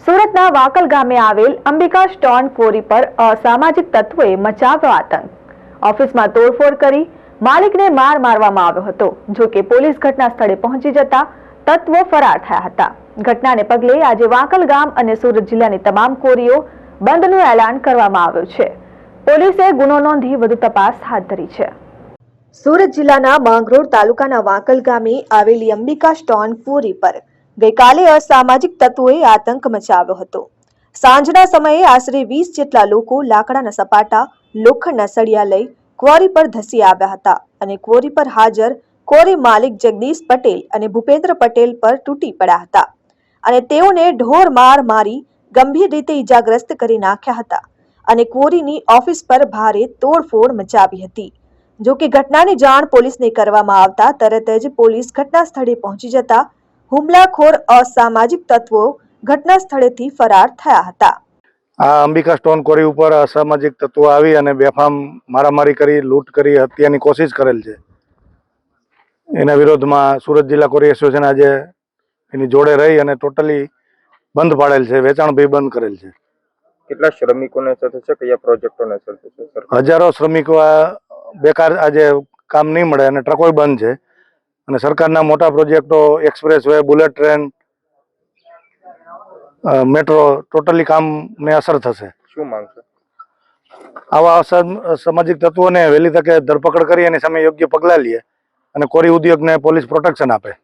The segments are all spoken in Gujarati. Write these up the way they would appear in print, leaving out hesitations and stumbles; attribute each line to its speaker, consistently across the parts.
Speaker 1: સુરતના વાકલ ગામે આવેલ અંબિકા સ્ટોન ક્વોરી પર અસામાજિક તત્વોએ મચાવ્યો આતંક। ઓફિસમાં તોડફોડ કરી માલિકને મારવામાં આવ્યો હતો। જો કે પોલીસ ઘટના સ્થળે પહોંચી જતા તત્વો ફરાર થયા હતા। ઘટનાને પગલે આજે વાકલ ગામ અને સુરત જિલ્લાની તમામ ક્વોરીઓ બંધનું એલાન કરવામાં આવ્યું છે। પોલીસે ગુનો નોંધી વધુ તપાસ હાથ ધરી છે। સુરત જિલ્લાના માંગરોળ તાલુકાના વાકલ ગામે આવેલી અંબિકા સ્ટોન ક્વોરી પર ગઈકાલે અસામાજિક તત્વોએ આતંક મચાવ્યો હતો। સાંજના સમયે આશરે 20 જેટલા લોકો લાકડાના સપાટા, લોખંડના સળિયા લઈ ક્વોરી પર ધસી આવ્યા હતા અને ક્વોરી પર હાજર ક્વોરી માલિક જગદીશ પટેલ અને ભૂપેન્દ્ર પટેલ પર તૂટી પડ્યા હતા અને તેઓને ઢોર માર મારી ગંભીર રીતે ઈજાગ્રસ્ત કરી નાખ્યા હતા અને ક્વોરીની ઓફિસ પર ભારે તોડફોડ મચાવી હતી। જો કે ઘટનાની જાણ પોલીસને કરવામાં આવતા તરત જ પોલીસ ઘટના સ્થળે પહોંચી જતા હુમલાખોર અસામાજિક તત્વો ઘટના સ્થળેથી ફરાર થયા હતા।
Speaker 2: આ અંબિકા સ્ટોન ક્વોરી ઉપર અસામાજિક તત્વો આવી અને બેફામ મારામારી કરી, લૂંટ કરી, હત્યાની કોશિશ કરેલ છે। એના વિરોધમાં સુરત જિલ્લા ક્વોરી એસોસિએશન આજે એની જોડે રહી અને ટોટલી બંધ પાડેલ છે, વેચાણ ભી બંધ કરેલ છે।
Speaker 3: કેટલા શ્રમિકોને અસર થશે, કયા પ્રોજેક્ટોને અસર થશે?
Speaker 2: હજારો શ્રમિકો બેકાર આજે કામ નહીં મળે અને ટ્રકો બંધ છે અને સરકારના મોટા પ્રોજેક્ટો, express way, bullet train, metro totally કામને અસર થશે।
Speaker 3: શું માંગ છે?
Speaker 2: આવા અસામાજિક તત્વોને વહેલી તકે ધરપકડ કરી એની સામે યોગ્ય પગલાં લે અને ક્વોરી ઉદ્યોગને પોલીસ પ્રોટેક્શન આપે।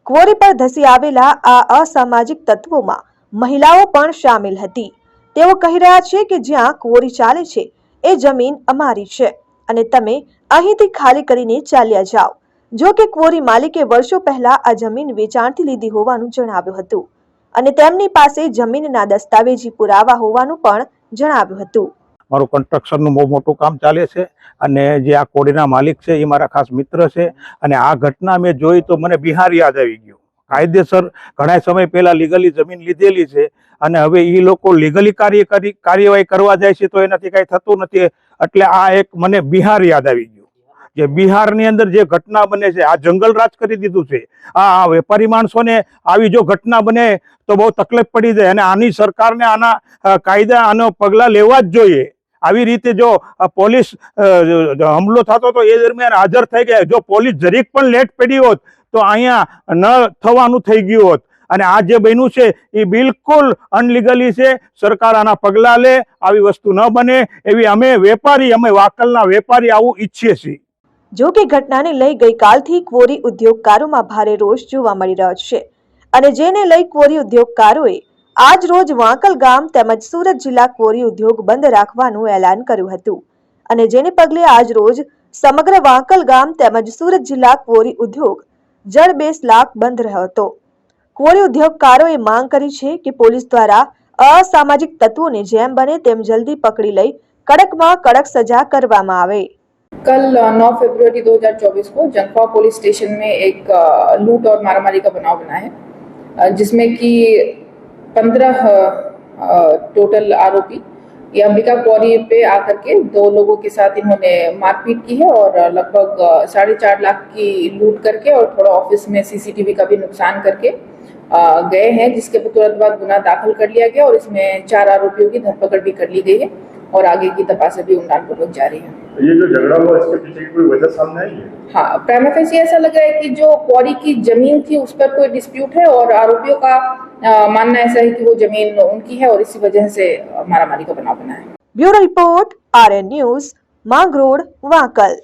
Speaker 1: ક્વોરી પર ધસી આવેલા આ અસામાજિક તત્વોમાં મહિલાઓ પણ સામેલ હતી। તેઓ કહી રહ્યા છે કે જ્યાં ક્વોરી ચાલે છે એ જમીન અમારી છે અને તમે અહીંથી ખાલી કરીને ચાલ્યા જાઓ। જો કે ક્વોરી માલિકે વર્ષો પહેલા આ જમીન વેચાણથી લીધી હોવાનું જણાવ્યું હતું અને તેમની પાસે જમીનના દસ્તાવેજી પુરાવા હોવાનું પણ જણાવ્યું હતું।
Speaker 4: મારું કન્સ્ટ્રક્શનનું બહુ મોટું કામ ચાલે છે અને જે આ ક્વોરીના માલિક છે એ મારા ખાસ મિત્ર છે અને આ ઘટના મેં જોઈ તો મને બિહાર યાદ આવી ગયું। કાયદેસર ઘણા સમય પહેલા લીગલી જમીન લીધેલી છે અને હવે એ લોકો લીગલી કાર્યવાહી કરવા જાય છે તો એનાથી કાંઈ થતું નથી, એટલે આ એક મને બિહાર યાદ આવી ગયું કે બિહારની અંદર જે ઘટના બને છે, આ જંગલ રાજ કરી દીધું છે। આ વેપારી માણસોને આવી જો ઘટના બને તો બહુ તકલીફ પડી જાય અને આની સરકારને આનો પગલાં લેવા જ જોઈએ। આવી રીતે જો પોલીસ હુમલો થતો તો એ દરમિયાન હાજર થઈ ગયા, જો પોલીસ જરીક પણ લેટ પડી હોત તો અહીંયા ન થવાનું થઈ ગયું હોત અને આ જે બન્યું છે એ બિલકુલ અનલીગલી છે। સરકાર આના પગલાં લે, આવી વસ્તુ ન બને એવી અમે વાકલના વેપારી આવું ઈચ્છીએ છીએ।
Speaker 1: જો કે ઘટનાને લઈ ગઈકાલથી ક્વોરી ઉદ્યોગકારોમાં ભારે રોષ જોવા મળી રહ્યો છે અને જેને લઈ ક્વોરી ઉદ્યોગકારોએ આજ રોજ વાંકલ ગામ તેમજ સુરત જિલ્લા ક્વોરી ઉદ્યોગ બંધ રાખવાનું એલાન કર્યું હતું અને જેને પગલે આજ રોજ સમગ્ર વાંકલ ગામ તેમજ સુરત જિલ્લા ક્વોરી ઉદ્યોગ જડબેસલાક બંધ રહ્યો હતો। ક્વોરી ઉદ્યોગકારોએ માંગ કરી છે કે પોલીસ દ્વારા અસામાજિક તત્વોને જેમ બને તેમ જલ્દી पकड़ी लई कड़क में कड़क सजा करवामा आवे।
Speaker 5: कल 9 फरवरी 2024 को जनपा पुलिस स्टेशन में एक लूट और मारामारी का बनाव बना है, जिसमें कि 15 टोटल आरोपी ये अंबिका क्वॉरी पे आकर के 2 लोगों के साथ इन्होंने मारपीट की है और लगभग 4.5 लाख की लूट करके और थोड़ा ऑफिस में सीसीटीवी का भी नुकसान करके गए हैं, जिसके तुरंत बाद गुना दाखिल कर लिया गया और इसमें 4 आरोपियों की धरपकड़ भी कर ली गई है और आगे की तपास अभी ઊંડાણપૂર્વक जारी है।
Speaker 3: ये जो झगड़ा हुआ इसके पीछे की कोई वजह सामने आई है?
Speaker 5: हाँ, प्राइमा फेसी ऐसा लग रहा है कि जो क्वॉरी की जमीन थी उस पर कोई डिस्प्यूट है और आरोपियों का मानना ऐसा है कि वो जमीन उनकी है और इसी वजह से मारामारी का बनाव बना है।
Speaker 1: Bureau report, RN news, Mangrol, Wakal.